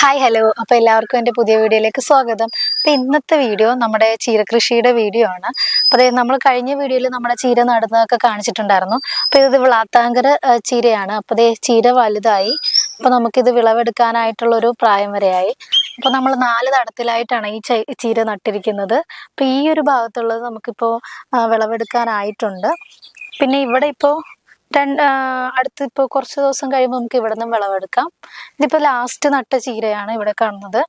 Hi hello. അപ്പോൾ എല്ലാവർക്കും എൻ്റെ പുതിയ വീഡിയോയിലേക്ക് സ്വാഗതം. അപ്പോൾ ഇന്നത്തെ വീഡിയോ നമ്മുടെ ചീരകൃഷിയുടെ വീഡിയോ ആണ്. അപ്പോൾ അതായത് നമ്മൾ കഴിഞ്ഞ വീഡിയോയിൽ നമ്മുടെ ചീര നടുന്നതൊക്കെ കാണിച്ചിട്ടുണ്ടായിരുന്നു. അപ്പോൾ ഇത് വ്ളാത്താങ്കര ചീരയാണ്. അപ്പോൾ അതേ ചീര വലുതായി. അപ്പോൾ നമുക്കിത് വിളവെടുക്കാനായിട്ടുള്ളൊരു പ്രായം വരെയായി. അപ്പോൾ നമ്മൾ 4 തടത്തിലായിട്ടാണ് ഈ ചീര നട്ടിരിക്കുന്നത്. അപ്പോൾ ഈ ഒരു ഭാഗത്തുള്ളത് നമുക്കിപ്പോൾ വിളവെടുക്കാനായിട്ടുണ്ട്. പിന്നെ ഇവിടെ ഇപ്പോൾ അടുത്തിപ്പോൾ കുറച്ച് ദിവസം കഴിയുമ്പോൾ നമുക്ക് ഇവിടെ നിന്നും വിളവെടുക്കാം. ഇതിപ്പോൾ ലാസ്റ്റ് നട്ട ചീരയാണ് ഇവിടെ കാണുന്നത്.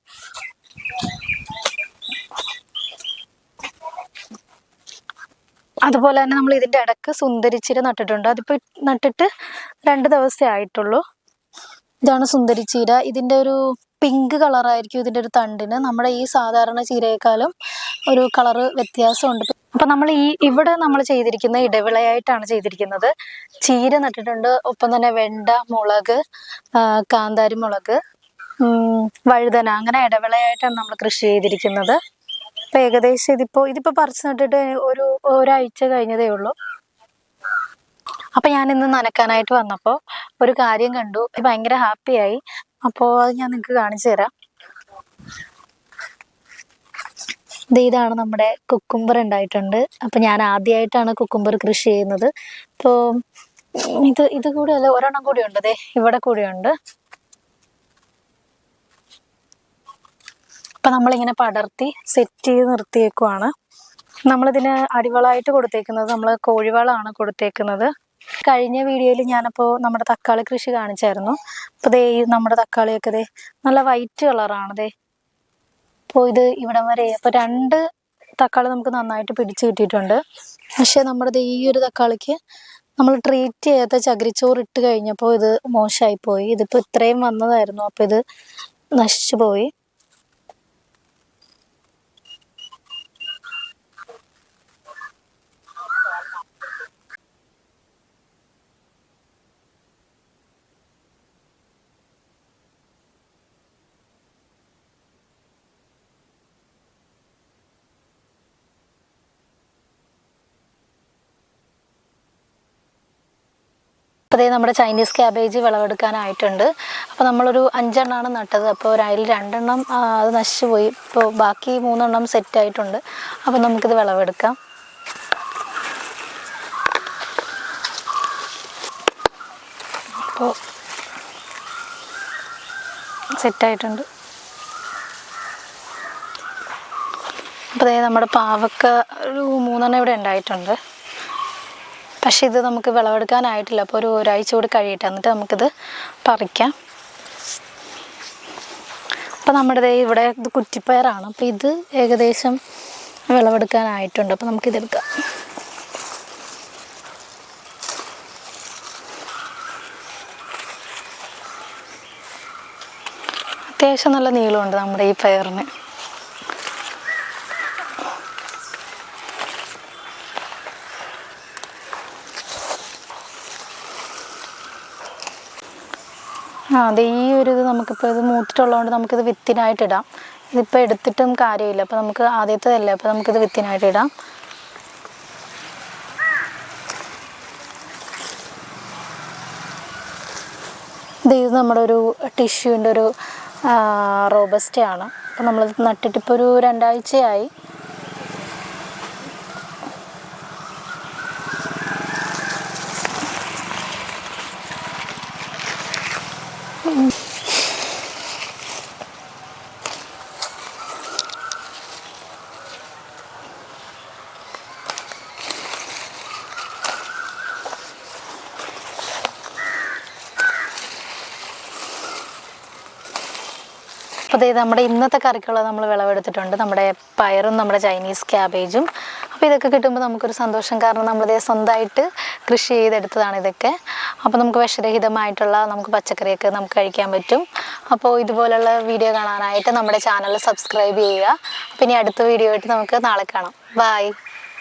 അതുപോലെ തന്നെ നമ്മൾ ഇതിൻ്റെ ഇടക്ക് സുന്ദരിച്ചീര നട്ടിട്ടുണ്ട്. അതിപ്പോൾ നട്ടിട്ട് 2 ദിവസമേ ആയിട്ടുള്ളൂ. ഇതാണ് സുന്ദരിച്ചീര. ഇതിൻ്റെ ഒരു പിങ്ക് കളറായിരിക്കും ഇതിൻ്റെ ഒരു തണ്ടിന്. നമ്മുടെ ഈ സാധാരണ ചീരയേക്കാളും ഒരു കളറ് വ്യത്യാസമുണ്ട്. അപ്പം നമ്മൾ ഇവിടെ നമ്മൾ ചെയ്തിരിക്കുന്ന ഇടവിളയായിട്ടാണ് ചെയ്തിരിക്കുന്നത്. ചീര നട്ടിട്ടുണ്ട്, ഒപ്പം തന്നെ വെണ്ട, മുളക്, കാന്താരി മുളക്, വഴുതന, അങ്ങനെ ഇടവിളയായിട്ടാണ് നമ്മൾ കൃഷി ചെയ്തിരിക്കുന്നത്. അപ്പം ഏകദേശം ഇതിപ്പോൾ പറിച്ച് നട്ടിട്ട് ഒരാഴ്ച കഴിഞ്ഞതേ ഉള്ളൂ. അപ്പം ഞാനിന്ന് നനക്കാനായിട്ട് വന്നപ്പോൾ ഒരു കാര്യം കണ്ടു, ഭയങ്കര ഹാപ്പിയായി. അപ്പോൾ അത് ഞാൻ നിങ്ങൾക്ക് കാണിച്ചു തരാം. ഇതാണ് നമ്മുടെ കുക്കുംബർ ഉണ്ടായിട്ടുണ്ട്. അപ്പം ഞാൻ ആദ്യമായിട്ടാണ് കുക്കുംബർ കൃഷി ചെയ്യുന്നത്. അപ്പോൾ ഇത് കൂടെ അല്ല, ഒരെണ്ണം കൂടി ഉണ്ട്. അതെ, ഇവിടെ കൂടിയുണ്ട്. അപ്പം നമ്മളിങ്ങനെ പടർത്തി സെറ്റ് ചെയ്ത് നിർത്തിയേക്കുവാണ്. നമ്മളിതിന് അടിവളമായിട്ട് കൊടുത്തേക്കുന്നത് നമ്മൾ കോഴിവളമാണ് കൊടുത്തേക്കുന്നത്. കഴിഞ്ഞ വീഡിയോയിൽ ഞാനപ്പോൾ നമ്മുടെ തക്കാളി കൃഷി കാണിച്ചായിരുന്നു. അപ്പോൾ നമ്മുടെ തക്കാളിയൊക്കെ നല്ല വൈറ്റ് കളറാണ്. അപ്പോൾ ഇത് ഇവിടം വരെ അപ്പോൾ 2 തക്കാളി നമുക്ക് നന്നായിട്ട് പിടിച്ച് കിട്ടിയിട്ടുണ്ട്. പക്ഷേ നമ്മുടെ ഈ ഒരു തക്കാളിക്ക് നമ്മൾ ട്രീറ്റ് ചെയ്യാത്ത ചകിരിച്ചോറ് ഇട്ട് കഴിഞ്ഞപ്പോൾ ഇത് മോശമായിപ്പോയി. ഇതിപ്പോൾ ഇത്രയും വന്നതായിരുന്നു, അപ്പോൾ ഇത് നശിച്ചു പോയി. അപ്പോൾ നമ്മുടെ ചൈനീസ് ക്യാബേജ് വിളവെടുക്കാനായിട്ടുണ്ട്. അപ്പോൾ നമ്മളൊരു 5 എണ്ണമാണ് നട്ടത്. അപ്പോൾ അതിൽ 2 എണ്ണം അത് നശിച്ചു പോയി. ഇപ്പോൾ ബാക്കി 3 എണ്ണം സെറ്റായിട്ടുണ്ട്. അപ്പോൾ നമുക്കിത് വിളവെടുക്കാം. അപ്പോൾ സെറ്റായിട്ടുണ്ട്. അപ്പോൾ നമ്മുടെ പാവക്ക ഒരു 3 എണ്ണം ഇവിടെ ഉണ്ടായിട്ടുണ്ട്. പക്ഷേ ഇത് നമുക്ക് വിളവെടുക്കാനായിട്ടില്ല. അപ്പോൾ ഒരാഴ്ച കൂടി കഴിയട്ടെ, എന്നിട്ട് നമുക്കിത് പറിക്കാം. അപ്പോൾ നമ്മുടെ ഇവിടെ ഇത് കുറ്റിപ്പയറാണ്. അപ്പോൾ ഇത് ഏകദേശം വിളവെടുക്കാനായിട്ടുണ്ട്. അപ്പോൾ നമുക്കിതെടുക്കാം. അത്യാവശ്യം നല്ല നീളമുണ്ട് നമ്മുടെ ഈ പയറിന്. അതെ, ഈ ഒരു ഇത് നമുക്കിപ്പോൾ ഇത് മൂത്തിട്ടുള്ളതുകൊണ്ട് നമുക്കിത് വിത്തിനായിട്ടിടാം. ഇതിപ്പോൾ എടുത്തിട്ടും കാര്യമില്ല. അപ്പോൾ നമുക്ക് ആദ്യത്തേതല്ലേ, അപ്പോൾ നമുക്കിത് വിത്തിനായിട്ടിടാം. ഇത് നമ്മുടെ ഒരു ടിഷ്യൂവിൻ്റെ ഒരു റോബസ്റ്റയാണ്. അപ്പോൾ നമ്മൾ നട്ടിട്ടിപ്പോൾ ഒരു 2 ആഴ്ചയായി. അപ്പോൾ നമ്മുടെ ഇന്നത്തെ കറിക്കുള്ളത് നമ്മൾ വിളവെടുത്തിട്ടുണ്ട്. നമ്മുടെ പയറും നമ്മുടെ ചൈനീസ് ക്യാബേജും. അപ്പോൾ ഇതൊക്കെ കിട്ടുമ്പോൾ നമുക്കൊരു സന്തോഷം. കാരണം നമ്മളിത് സ്വന്തമായിട്ട് കൃഷി ചെയ്തെടുത്തതാണ് ഇതൊക്കെ. അപ്പോൾ നമുക്ക് വിഷരഹിതമായിട്ടുള്ള നമുക്ക് പച്ചക്കറിയൊക്കെ നമുക്ക് കഴിക്കാൻ പറ്റും. അപ്പോൾ ഇതുപോലുള്ള വീഡിയോ കാണാനായിട്ട് നമ്മുടെ ചാനൽ സബ്സ്ക്രൈബ് ചെയ്യുക. പിന്നെ അടുത്ത വീഡിയോ ആയിട്ട് നമുക്ക് നാളെ കാണാം. ബൈ.